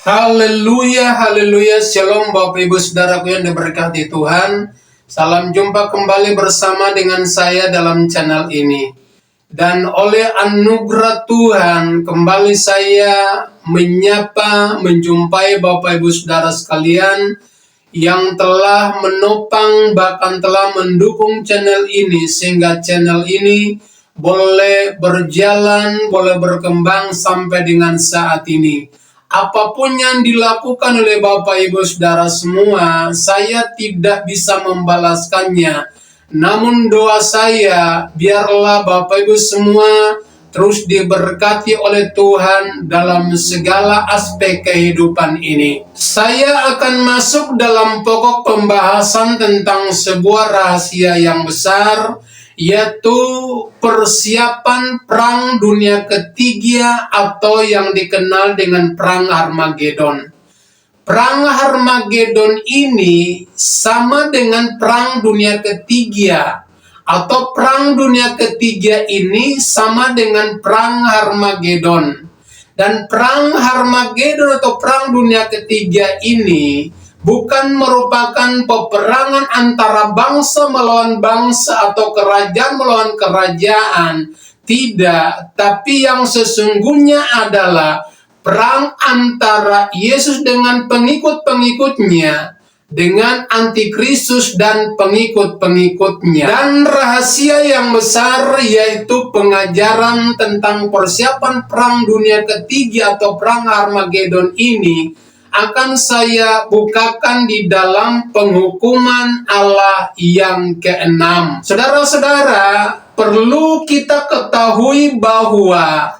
Haleluya, haleluya, shalom Bapak Ibu Saudaraku yang diberkati Tuhan. Salam jumpa kembali bersama dengan saya dalam channel ini. Dan oleh anugerah Tuhan, kembali saya menjumpai Bapak Ibu Saudara sekalian yang telah menopang bahkan telah mendukung channel ini sehingga channel ini boleh berjalan, boleh berkembang sampai dengan saat ini. Apapun yang dilakukan oleh Bapak Ibu Saudara semua, saya tidak bisa membalaskannya. Namun doa saya, biarlah Bapak Ibu semua terus diberkati oleh Tuhan dalam segala aspek kehidupan ini. Saya akan masuk dalam pokok pembahasan tentang sebuah rahasia yang besar, yaitu persiapan perang dunia ketiga atau yang dikenal dengan perang Harmagedon. Perang Harmagedon ini sama dengan perang dunia ketiga, atau perang dunia ketiga ini sama dengan perang Harmagedon. Dan perang Harmagedon atau perang dunia ketiga ini bukan merupakan peperangan antara bangsa melawan bangsa atau kerajaan melawan kerajaan. Tidak, tapi yang sesungguhnya adalah perang antara Yesus dengan pengikut-pengikutnya, dengan antikristus dan pengikut-pengikutnya. Dan rahasia yang besar yaitu pengajaran tentang persiapan perang dunia ketiga atau perang Harmagedon ini akan saya bukakan di dalam penghukuman Allah yang keenam. Saudara-saudara, perlu kita ketahui bahwa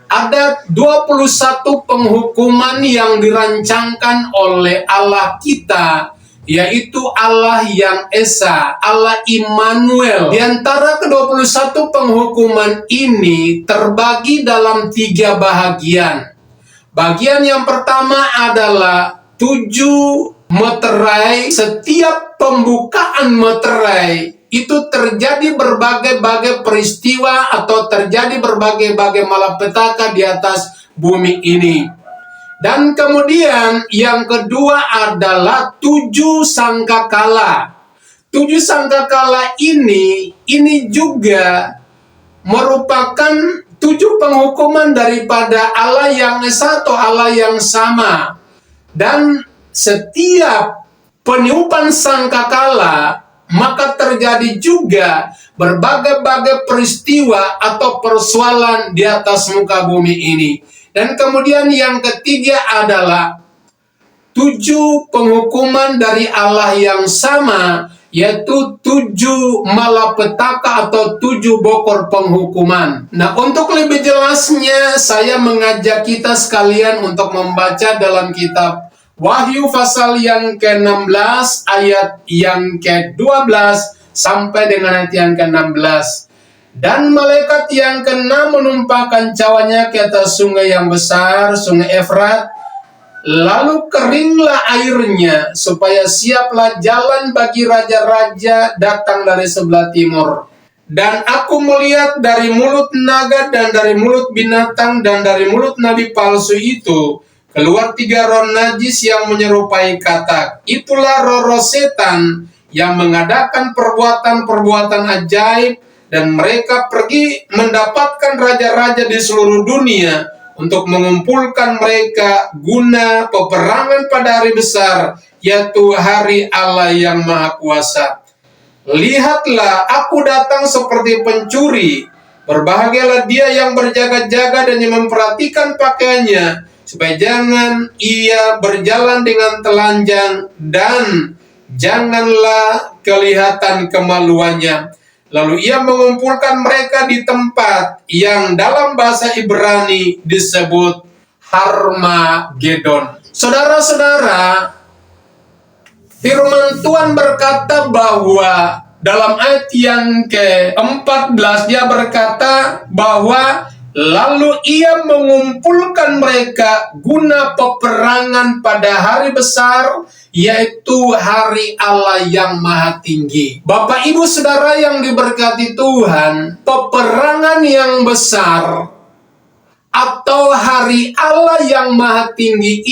ada 21 penghukuman yang dirancangkan oleh Allah kita, yaitu Allah yang Esa, Allah Immanuel. Di antara ke-21 penghukuman ini terbagi dalam 3 bahagian. Bagian yang pertama adalah 7 meterai. Setiap pembukaan meterai itu terjadi berbagai-bagai peristiwa atau terjadi berbagai-bagai malapetaka di atas bumi ini. Dan kemudian yang kedua adalah 7 sangkakala. 7 sangkakala ini juga merupakan 7 penghukuman daripada Allah yang Esa atau Allah yang sama. Dan setiap peniupan sangkakala maka terjadi juga berbagai-bagai peristiwa atau persoalan di atas muka bumi ini. Dan kemudian yang ketiga adalah 7 penghukuman dari Allah yang sama, yaitu 7 malapetaka atau 7 bokor penghukuman. Nah, untuk lebih jelasnya saya mengajak kita sekalian untuk membaca dalam kitab Wahyu pasal yang ke-16 ayat yang ke-12 sampai dengan ayat yang ke-16. Dan malaikat yang ke-6 menumpahkan cawanya ke atas sungai yang besar, sungai Efrat. Lalu keringlah airnya, supaya siaplah jalan bagi raja-raja datang dari sebelah timur. Dan aku melihat dari mulut naga dan dari mulut binatang dan dari mulut nabi palsu itu keluar 3 roh najis yang menyerupai katak. Itulah roh-roh setan yang mengadakan perbuatan-perbuatan ajaib, dan mereka pergi mendapatkan raja-raja di seluruh dunia untuk mengumpulkan mereka guna peperangan pada hari besar, yaitu hari Allah yang Maha Kuasa. Lihatlah, aku datang seperti pencuri. Berbahagialah dia yang berjaga-jaga dan yang memperhatikan pakaiannya, supaya jangan ia berjalan dengan telanjang dan janganlah kelihatan kemaluannya. Lalu ia mengumpulkan mereka di tempat yang dalam bahasa Ibrani disebut Harmagedon. Saudara-saudara, firman Tuhan berkata bahwa dalam ayat yang ke-14 dia berkata bahwa lalu ia mengumpulkan mereka guna peperangan pada hari besar, yaitu hari Allah yang Maha Tinggi. Bapak Ibu Saudara yang diberkati Tuhan, peperangan yang besar atau hari Allah yang Maha Tinggi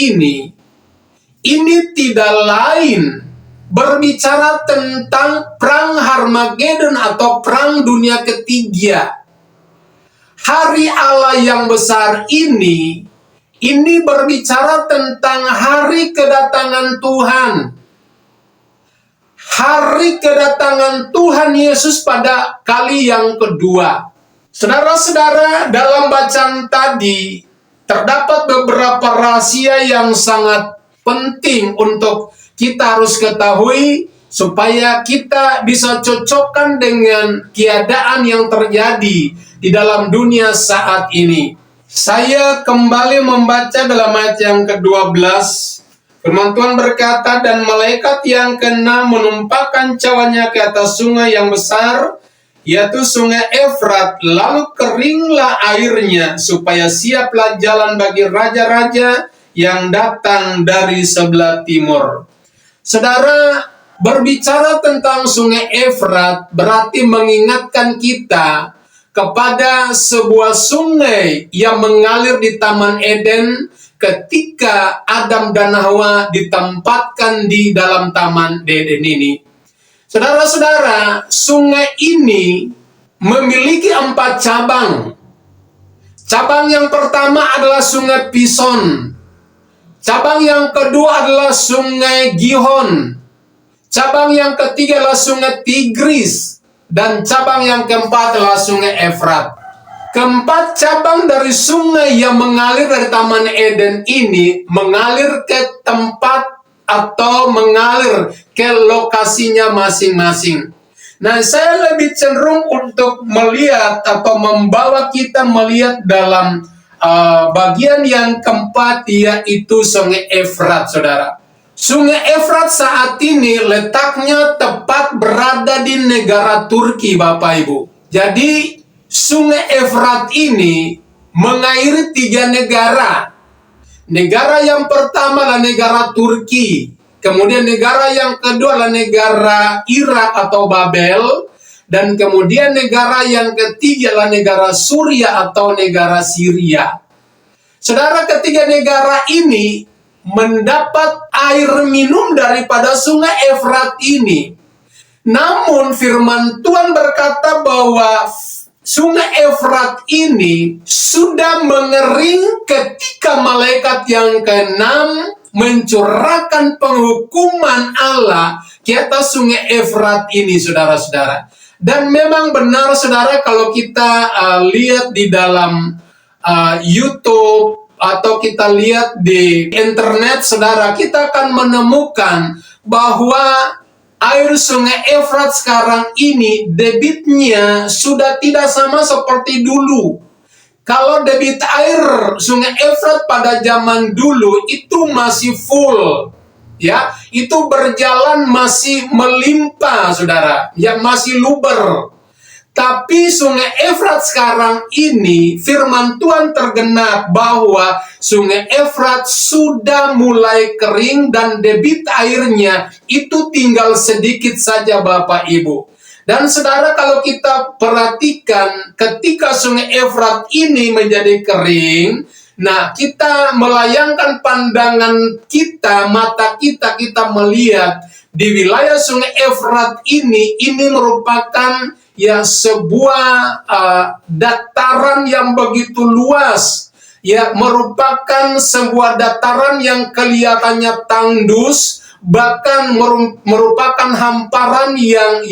ini tidak lain berbicara tentang perang Harmagedon atau perang dunia ketiga. Hari Allah yang besar ini berbicara tentang hari kedatangan Tuhan. Hari kedatangan Tuhan Yesus pada kali yang kedua. Saudara-saudara, dalam bacaan tadi terdapat beberapa rahasia yang sangat penting untuk kita harus ketahui supaya kita bisa cocokkan dengan keadaan yang terjadi di dalam dunia saat ini. Saya kembali membaca dalam ayat yang ke-12. Firman Tuhan berkata, dan malaikat yang ke-6 menumpahkan cawanya ke atas sungai yang besar, yaitu sungai Efrat, lalu keringlah airnya, supaya siaplah jalan bagi raja-raja yang datang dari sebelah timur. Saudara, berbicara tentang sungai Efrat berarti mengingatkan kita kepada sebuah sungai yang mengalir di Taman Eden ketika Adam dan Hawa ditempatkan di dalam Taman Eden ini. Saudara-saudara, sungai ini memiliki 4 cabang. Cabang yang pertama adalah sungai Pison. Cabang yang kedua adalah sungai Gihon. Cabang yang ketiga adalah sungai Tigris. Dan cabang yang keempat adalah sungai Efrat. Keempat cabang dari sungai yang mengalir dari Taman Eden ini mengalir ke tempat atau mengalir ke lokasinya masing-masing. Nah, saya lebih cenderung untuk melihat atau membawa kita melihat dalam bagian yang keempat, yaitu sungai Efrat, saudara. Sungai Efrat saat ini letaknya tepat berada di negara Turki, Bapak Ibu. Jadi, sungai Efrat ini mengairi 3 negara. Negara yang pertama adalah negara Turki. Kemudian negara yang kedua adalah negara Irak atau Babel. Dan kemudian negara yang ketiga adalah negara Suriah atau negara Syria. Saudara, ketiga negara ini mendapat air minum daripada sungai Efrat ini. Namun firman Tuhan berkata bahwa sungai Efrat ini sudah mengering ketika malaikat yang ke-6 mencurahkan penghukuman Allah ke atas sungai Efrat ini, saudara-saudara. Dan memang benar, saudara, kalau kita lihat di dalam YouTube atau kita lihat di internet, saudara, kita akan menemukan bahwa air sungai Efrat sekarang ini debitnya sudah tidak sama seperti dulu. Kalau debit air sungai Efrat pada zaman dulu itu masih full, ya, itu berjalan masih melimpah, saudara, ya, masih luber. Tapi sungai Efrat sekarang ini firman Tuhan tergenap bahwa sungai Efrat sudah mulai kering dan debit airnya itu tinggal sedikit saja, Bapak Ibu. Dan saudara, kalau kita perhatikan ketika sungai Efrat ini menjadi kering, nah, kita melayangkan pandangan kita, mata kita melihat di wilayah sungai Efrat ini merupakan sebuah dataran yang begitu luas, merupakan sebuah dataran yang kelihatannya tandus, bahkan merupakan hamparan yang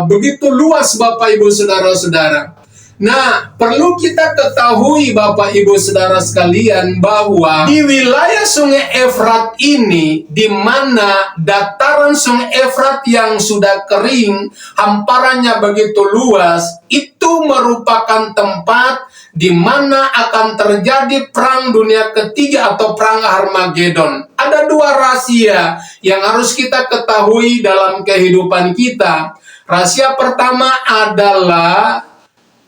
begitu luas, Bapak Ibu saudara-saudara. Nah, perlu kita ketahui, Bapak Ibu saudara sekalian, bahwa di wilayah sungai Efrat ini, di mana dataran sungai Efrat yang sudah kering, hamparannya begitu luas, itu merupakan tempat di mana akan terjadi perang dunia ketiga atau perang Harmagedon. Ada 2 rahasia yang harus kita ketahui dalam kehidupan kita. Rahasia pertama adalah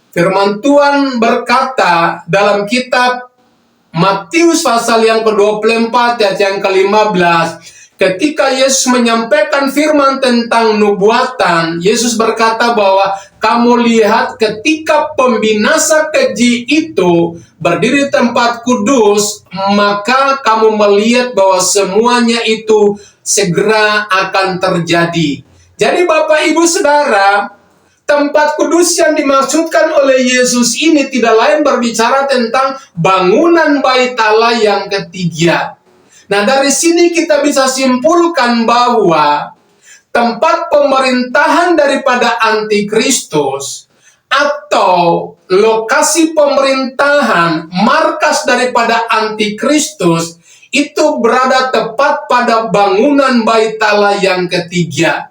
firman Tuhan berkata dalam kitab Matius pasal yang ke-24 ayat yang ke-15, ketika Yesus menyampaikan firman tentang nubuatan, Yesus berkata bahwa kamu lihat ketika pembinasa keji itu berdiri tempat kudus, maka kamu melihat bahwa semuanya itu segera akan terjadi. Jadi Bapak Ibu Saudara, tempat kudus yang dimaksudkan oleh Yesus ini tidak lain berbicara tentang bangunan Bait Allah yang ketiga. Nah, dari sini kita bisa simpulkan bahwa tempat pemerintahan daripada antikristus atau lokasi pemerintahan, markas daripada antikristus itu berada tepat pada bangunan Bait Allah yang ketiga.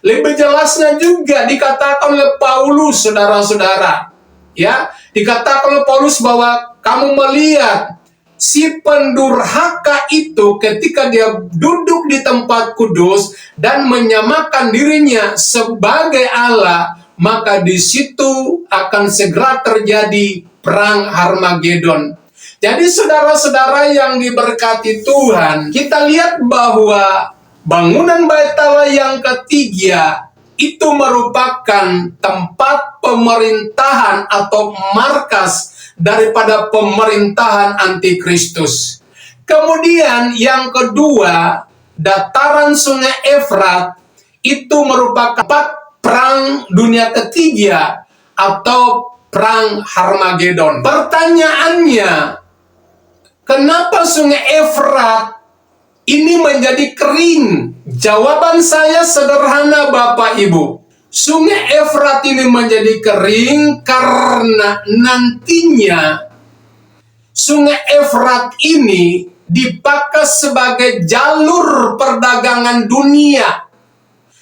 Lebih jelasnya juga dikatakan oleh Paulus, saudara-saudara, ya, dikatakan oleh Paulus bahwa kamu melihat si pendurhaka itu ketika dia duduk di tempat kudus dan menyamakan dirinya sebagai Allah, maka di situ akan segera terjadi perang Harmagedon. Jadi saudara-saudara yang diberkati Tuhan, kita lihat bahwa bangunan Bait Allah yang ketiga itu merupakan tempat pemerintahan atau markas daripada pemerintahan antikristus. Kemudian yang kedua, dataran Sungai Efrat itu merupakan tempat perang dunia ketiga atau perang Harmagedon. Pertanyaannya, kenapa Sungai Efrat ini menjadi kering? Jawaban saya sederhana Bapak Ibu. Sungai Efrat ini menjadi kering karena nantinya Sungai Efrat ini dipakai sebagai jalur perdagangan dunia,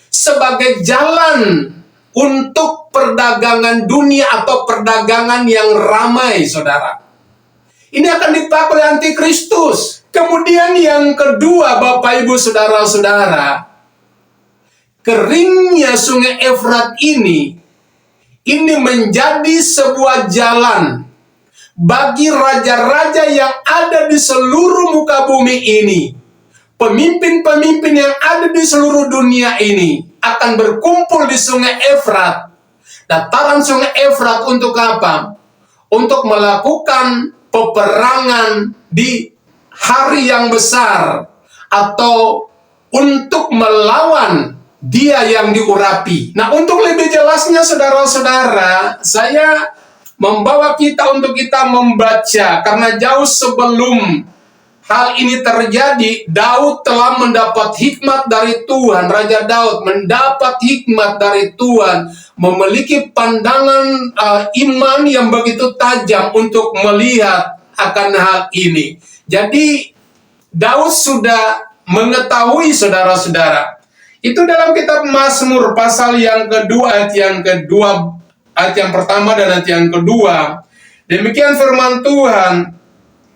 sebagai jalan untuk perdagangan dunia atau perdagangan yang ramai, saudara. Ini akan dipakai oleh antikristus. Kemudian yang kedua, Bapak Ibu Saudara-saudara, keringnya Sungai Efrat ini menjadi sebuah jalan bagi raja-raja yang ada di seluruh muka bumi ini. Pemimpin-pemimpin yang ada di seluruh dunia ini akan berkumpul di Sungai Efrat. Dataran Sungai Efrat untuk apa? Untuk melakukan peperangan di hari yang besar atau untuk melawan dia yang diurapi. Nah, untuk lebih jelasnya saudara-saudara, saya membawa kita untuk kita membaca, karena jauh sebelum hal ini terjadi, Daud telah mendapat hikmat dari Tuhan. Raja Daud mendapat hikmat dari Tuhan, memiliki pandangan iman yang begitu tajam untuk melihat akan hal ini. Jadi Daud sudah mengetahui, saudara-saudara. Itu dalam kitab Mazmur pasal yang kedua, ayat yang pertama dan ayat yang kedua. Demikian firman Tuhan,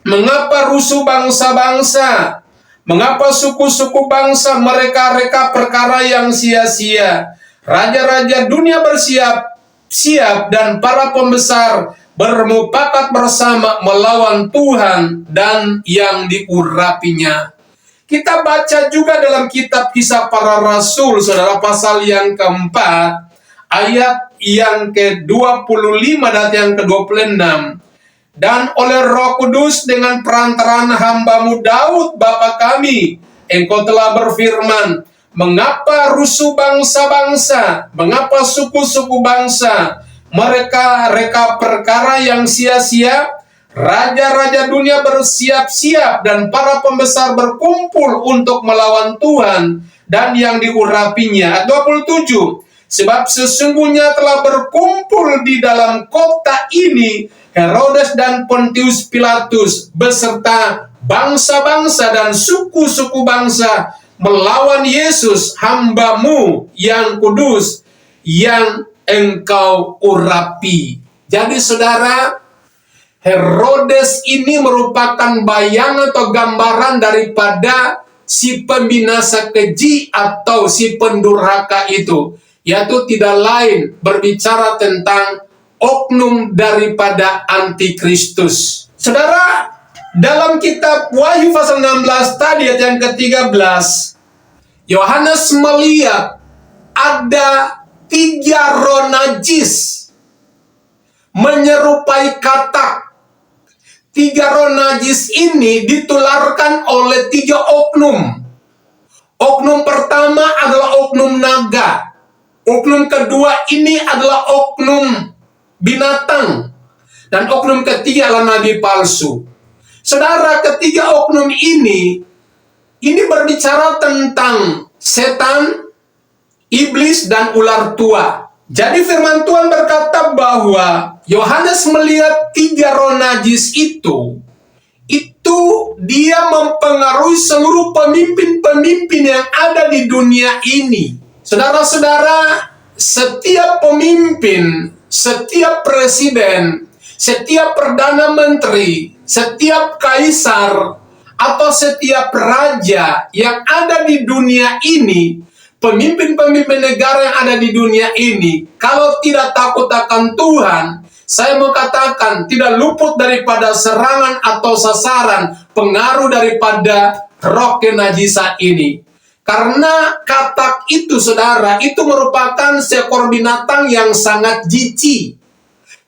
mengapa rusuh bangsa-bangsa, mengapa suku-suku bangsa mereka-reka perkara yang sia-sia. Raja-raja dunia bersiap-siap dan para pembesar bermufakat bersama melawan Tuhan dan yang diurapinya. Kita baca juga dalam kitab Kisah Para Rasul, saudara, pasal yang keempat, ayat yang ke-25 dan yang ke-26. Dan oleh Roh Kudus dengan perantaraan hambamu Daud Bapa kami, engkau telah berfirman, mengapa rusuh bangsa-bangsa, mengapa suku-suku bangsa mereka reka perkara yang sia-sia. Raja-raja dunia bersiap-siap dan para pembesar berkumpul untuk melawan Tuhan dan yang diurapinya. Ayat 27. Sebab sesungguhnya telah berkumpul di dalam kota ini Herodes dan Pontius Pilatus beserta bangsa-bangsa dan suku-suku bangsa melawan Yesus hambamu yang kudus yang engkau urapi. Jadi saudara, Herodes ini merupakan bayangan atau gambaran daripada si pembinasa keji atau si pendurhaka itu, yaitu tidak lain berbicara tentang oknum daripada antikristus. Saudara, dalam kitab Wahyu pasal 16 tadi ayat yang ke-13, Yohanes melihat ada tiga roh najis menyerupai katak. Tiga roh najis ini ditularkan oleh tiga oknum. Oknum pertama adalah oknum naga. Oknum kedua ini adalah oknum binatang. Dan oknum ketiga adalah nabi palsu. Saudara, ketiga oknum ini berbicara tentang setan, iblis, dan ular tua. Jadi firman Tuhan berkata bahwa Yohanes melihat tiga roh najis itu dia mempengaruhi seluruh pemimpin-pemimpin yang ada di dunia ini. Saudara-saudara, setiap pemimpin, setiap presiden, setiap perdana menteri, setiap kaisar, atau setiap raja yang ada di dunia ini, pemimpin-pemimpin negara yang ada di dunia ini, kalau tidak takut akan Tuhan, saya mau katakan tidak luput daripada serangan atau sasaran pengaruh daripada roh kenajisan ini. Karena katak itu, saudara, itu merupakan seekor binatang yang sangat jijik.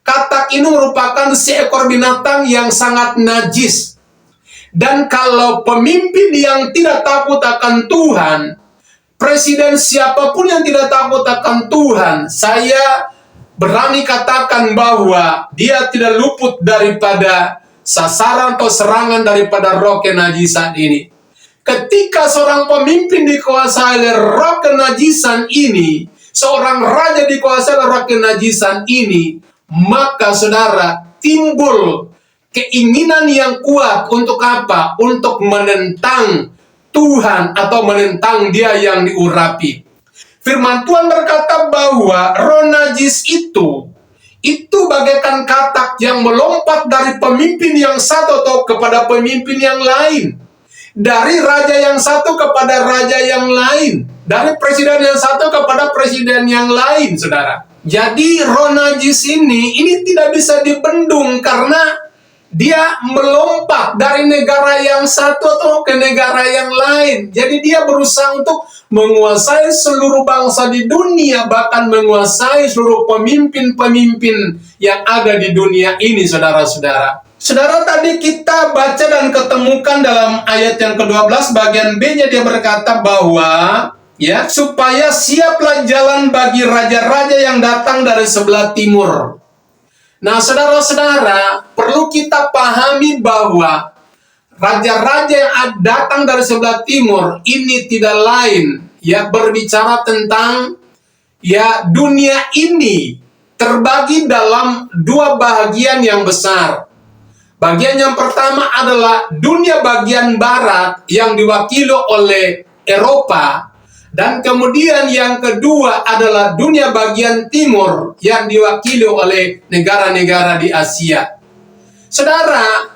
Katak ini merupakan seekor binatang yang sangat najis. Dan kalau pemimpin yang tidak takut akan Tuhan, presiden siapapun yang tidak takut akan Tuhan, saya berani katakan bahwa dia tidak luput daripada sasaran atau serangan daripada roh kenajisan ini. Ketika seorang pemimpin dikuasai oleh roh kenajisan ini, seorang raja dikuasai oleh roh kenajisan ini, maka saudara, timbul keinginan yang kuat untuk apa? Untuk menentang Tuhan atau menentang dia yang diurapi. Firman Tuhan berkata bahwa roh najis itu bagaikan katak yang melompat dari pemimpin yang satu atau kepada pemimpin yang lain. Dari raja yang satu kepada raja yang lain. Dari presiden yang satu kepada presiden yang lain, saudara. Jadi roh najis ini tidak bisa dibendung karena dia melompat dari negara yang satu atau ke negara yang lain. Jadi dia berusaha untuk menguasai seluruh bangsa di dunia, bahkan menguasai seluruh pemimpin-pemimpin yang ada di dunia ini, saudara-saudara. Saudara, tadi kita baca dan ketemukan dalam ayat yang ke-12 bagian B-nya dia berkata bahwa supaya siaplah jalan bagi raja-raja yang datang dari sebelah timur. Nah, saudara-saudara, perlu kita pahami bahwa raja-raja yang datang dari sebelah timur ini tidak lain berbicara tentang dunia ini terbagi dalam dua bagian yang besar. Bagian yang pertama adalah dunia bagian barat yang diwakili oleh Eropa, dan kemudian yang kedua adalah dunia bagian timur yang diwakili oleh negara-negara di Asia. Saudara,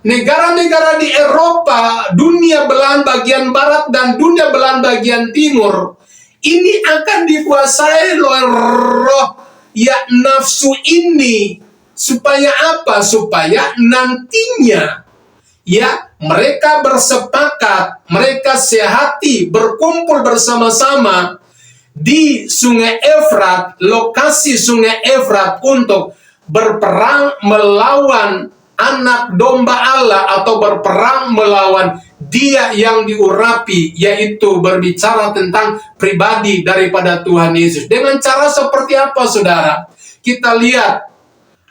negara-negara di Eropa, dunia belahan bagian barat dan dunia belahan bagian timur, ini akan dikuasai oleh roh nafsu ini. Supaya apa? Supaya nantinya mereka bersepakat, mereka sehati, berkumpul bersama-sama di Sungai Efrat, lokasi Sungai Efrat, untuk berperang melawan anak domba Allah atau berperang melawan dia yang diurapi, yaitu berbicara tentang pribadi daripada Tuhan Yesus. Dengan cara seperti apa, saudara? Kita lihat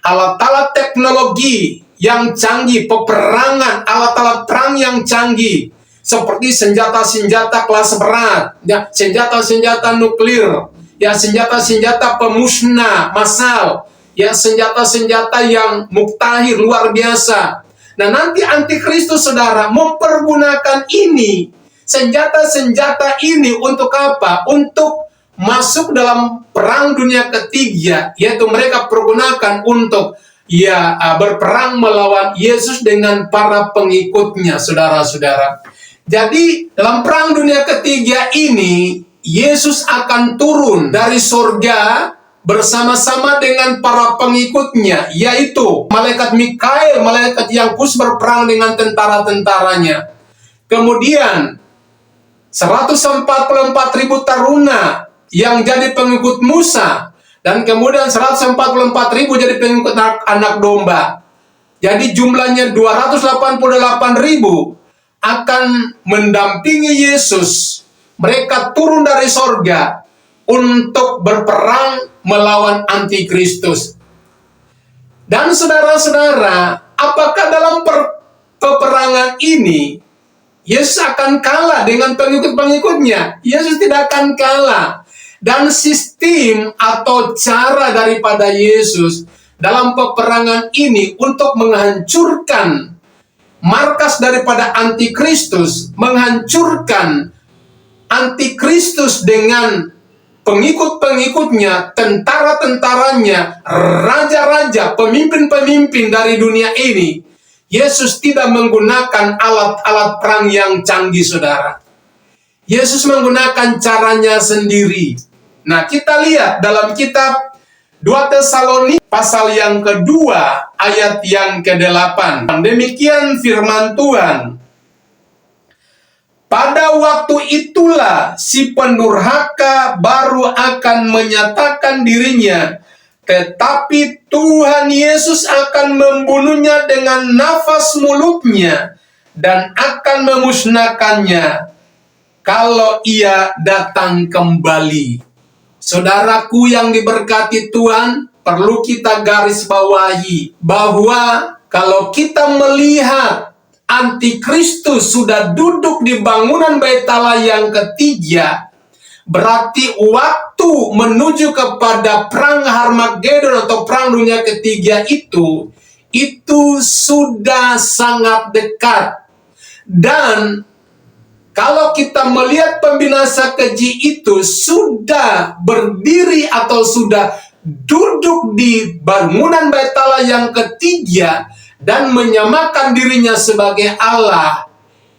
alat-alat teknologi yang canggih, peperangan, alat-alat perang yang canggih, seperti senjata-senjata kelas berat, senjata-senjata nuklir, senjata-senjata pemusnah massal, senjata-senjata yang muktahir luar biasa. Nah, nanti antikristus, saudara, mempergunakan senjata-senjata ini untuk apa? Untuk masuk dalam perang dunia ketiga, yaitu mereka pergunakan untuk berperang melawan Yesus dengan para pengikutnya, saudara-saudara. Jadi dalam perang dunia ketiga ini, Yesus akan turun dari surga bersama-sama dengan para pengikutnya, yaitu malaikat Mikael, malaikat yang khusus berperang dengan tentara-tentaranya. Kemudian 144.000 taruna yang jadi pengikut Musa, dan kemudian 144.000 jadi pengikut anak domba. Jadi jumlahnya 288.000 akan mendampingi Yesus. Mereka turun dari sorga untuk berperang melawan antikristus. Dan saudara-saudara, apakah dalam peperangan ini Yesus akan kalah dengan pengikut-pengikutnya? Yesus tidak akan kalah. Dan sistem atau cara daripada Yesus dalam peperangan ini untuk menghancurkan markas daripada antikristus, menghancurkan antikristus dengan pengikut-pengikutnya, tentara-tentaranya, raja-raja, pemimpin-pemimpin dari dunia ini. Yesus tidak menggunakan alat-alat perang yang canggih, saudara. Yesus menggunakan caranya sendiri. Nah, kita lihat dalam kitab 2 Tesalonika pasal yang kedua, ayat yang ke-8. Demikian firman Tuhan. Pada waktu itulah si pendurhaka baru akan menyatakan dirinya, tetapi Tuhan Yesus akan membunuhnya dengan nafas mulutnya dan akan memusnahkannya kalau ia datang kembali. Saudaraku yang diberkati Tuhan, perlu kita garis bawahi bahwa kalau kita melihat antikristus sudah duduk di bangunan Bait Allah yang ketiga, berarti waktu menuju kepada perang Harmagedon atau perang dunia ketiga itu sudah sangat dekat. Dan kalau kita melihat pembinasa keji itu sudah berdiri atau sudah duduk di bangunan Bait Allah yang ketiga dan menyamakan dirinya sebagai Allah,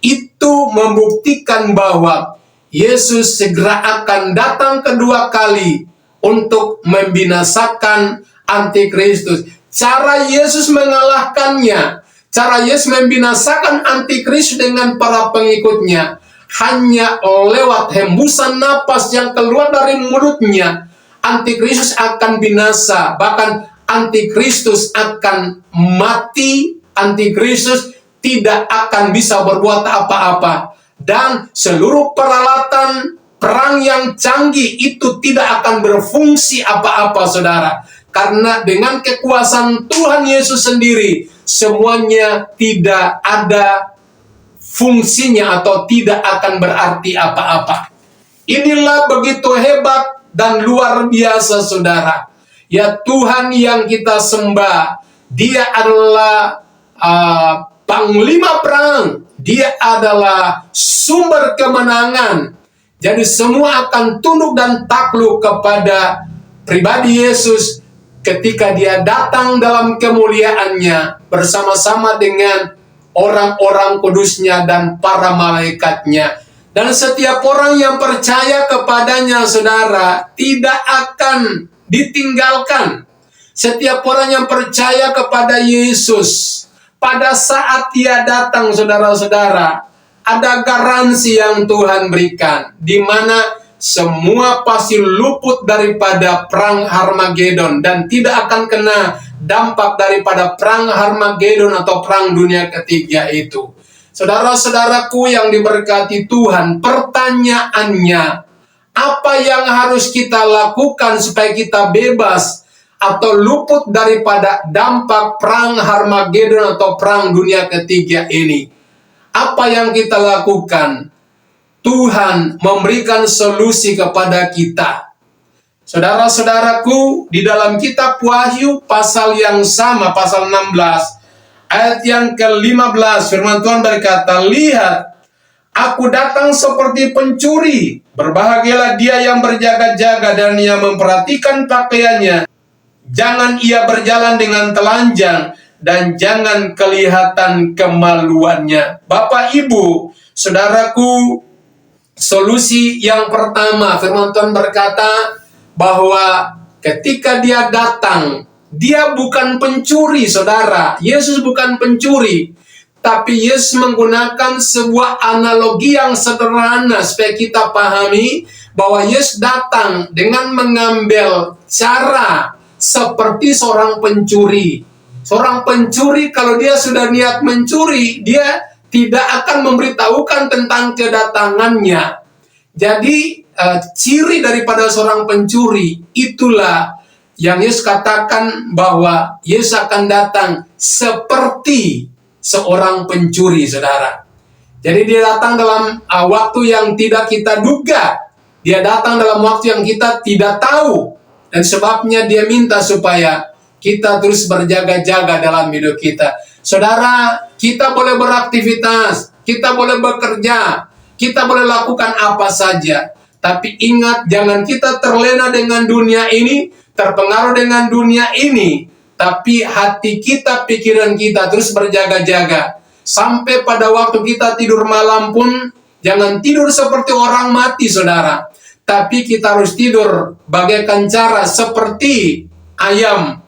itu membuktikan bahwa Yesus segera akan datang kedua kali untuk membinasakan antikristus. Cara Yesus mengalahkannya, cara Yesus membinasakan antikristus dengan para pengikutnya, hanya lewat hembusan napas yang keluar dari mulutnya. Antikristus akan binasa, bahkan antikristus akan mati, antikristus tidak akan bisa berbuat apa-apa. Dan seluruh peralatan perang yang canggih itu tidak akan berfungsi apa-apa, saudara. Karena dengan kekuasaan Tuhan Yesus sendiri, semuanya tidak ada fungsinya atau tidak akan berarti apa-apa. Inilah begitu hebat dan luar biasa, saudara. Ya, Tuhan yang kita sembah, Dia adalah panglima perang. Dia adalah sumber kemenangan. Jadi semua akan tunduk dan takluk kepada pribadi Yesus ketika Dia datang dalam kemuliaannya bersama-sama dengan orang-orang kudusnya dan para malaikatnya. Dan setiap orang yang percaya kepadanya, saudara, tidak akan ditinggalkan. Setiap orang yang percaya kepada Yesus, pada saat Dia datang, saudara-saudara, ada garansi yang Tuhan berikan, di mana semua pasti luput daripada perang Harmagedon dan tidak akan kena dampak daripada perang Harmagedon atau perang dunia ketiga itu. Saudara-saudaraku yang diberkati Tuhan, pertanyaannya, apa yang harus kita lakukan supaya kita bebas atau luput daripada dampak perang Harmagedon atau perang dunia ketiga ini? Apa yang kita lakukan? Tuhan memberikan solusi kepada kita. Saudara-saudaraku, di dalam kitab Wahyu pasal yang sama, pasal 16, ayat yang ke-15, firman Tuhan berkata, "Lihat, aku datang seperti pencuri. Berbahagialah dia yang berjaga-jaga dan yang memperhatikan pakaiannya. Jangan ia berjalan dengan telanjang dan jangan kelihatan kemaluannya." Bapak, Ibu, saudaraku, solusi yang pertama, firman Tuhan berkata bahwa ketika Dia datang, Dia bukan pencuri, saudara. Yesus bukan pencuri, tapi Yesus menggunakan sebuah analogi yang sederhana supaya kita pahami bahwa Yesus datang dengan mengambil cara seperti seorang pencuri. Seorang pencuri kalau dia sudah niat mencuri, dia tidak akan memberitahukan tentang kedatangannya. Jadi ciri daripada seorang pencuri itulah yang Yesus katakan bahwa Yesus akan datang seperti seorang pencuri, saudara. Jadi dia datang dalam waktu yang tidak kita duga. Dia datang dalam waktu yang kita tidak tahu. Dan sebabnya dia minta supaya kita terus berjaga-jaga dalam hidup kita. Saudara, kita boleh beraktivitas, kita boleh bekerja, kita boleh lakukan apa saja. Tapi ingat, jangan kita terlena dengan dunia ini, terpengaruh dengan dunia ini. Tapi hati kita, pikiran kita terus berjaga-jaga. Sampai pada waktu kita tidur malam pun, jangan tidur seperti orang mati, saudara. Tapi kita harus tidur bagaikan cara seperti ayam.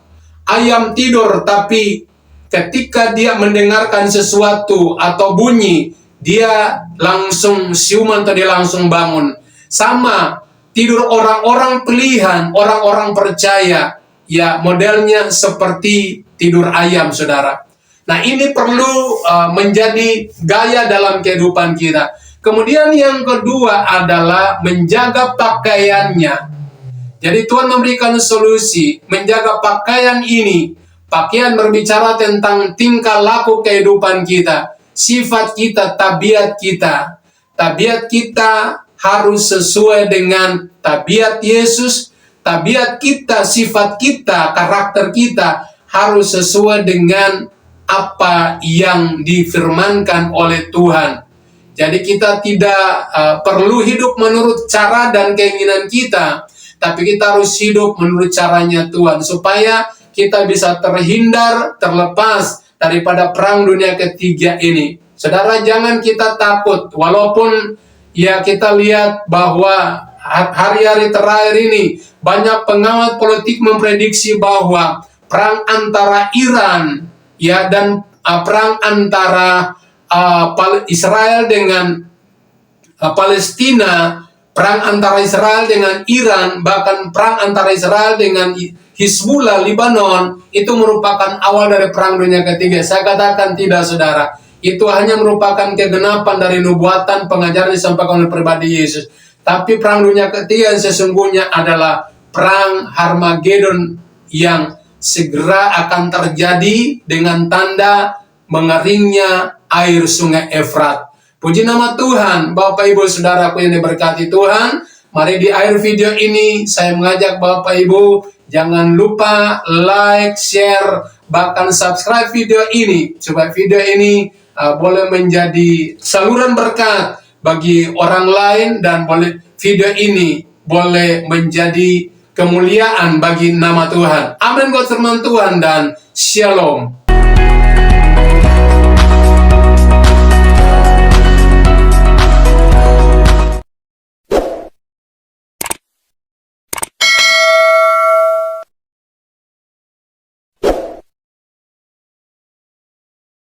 Ayam tidur, tapi ketika dia mendengarkan sesuatu atau bunyi, dia langsung siuman atau dia langsung bangun. Sama, tidur orang-orang pilihan, orang-orang percaya, ya modelnya seperti tidur ayam, saudara. Nah, ini perlu menjadi gaya dalam kehidupan kita. Kemudian yang kedua adalah menjaga pakaiannya. Jadi Tuhan memberikan solusi, menjaga pakaian ini. Pakaian berbicara tentang tingkah laku kehidupan kita, sifat kita, tabiat kita. Tabiat kita harus sesuai dengan tabiat Yesus. Tabiat kita, sifat kita, karakter kita harus sesuai dengan apa yang difirmankan oleh Tuhan. Jadi kita tidak perlu hidup menurut cara dan keinginan kita, tapi kita harus hidup menurut caranya Tuhan, supaya kita bisa terhindar, terlepas daripada perang dunia ketiga ini. Saudara, jangan kita takut, walaupun ya kita lihat bahwa hari-hari terakhir ini, banyak pengawat politik memprediksi bahwa perang antara Iran ya dan perang antara Israel dengan Palestina, perang antara Israel dengan Iran, bahkan perang antara Israel dengan Hizbullah, Lebanon, itu merupakan awal dari perang dunia ketiga. Saya katakan tidak, saudara. Itu hanya merupakan kegenapan dari nubuatan pengajaran yang disampaikan oleh pribadi Yesus. Tapi perang dunia ketiga yang sesungguhnya adalah perang Harmagedon yang segera akan terjadi dengan tanda mengeringnya air sungai Efrat. Puji nama Tuhan, Bapak Ibu Saudaraku yang diberkati Tuhan. Mari di akhir video ini saya mengajak Bapak Ibu, jangan lupa like, share, bahkan subscribe video ini, supaya video ini boleh menjadi saluran berkat bagi orang lain, dan video ini boleh menjadi kemuliaan bagi nama Tuhan. Amin buat firman Tuhan dan shalom.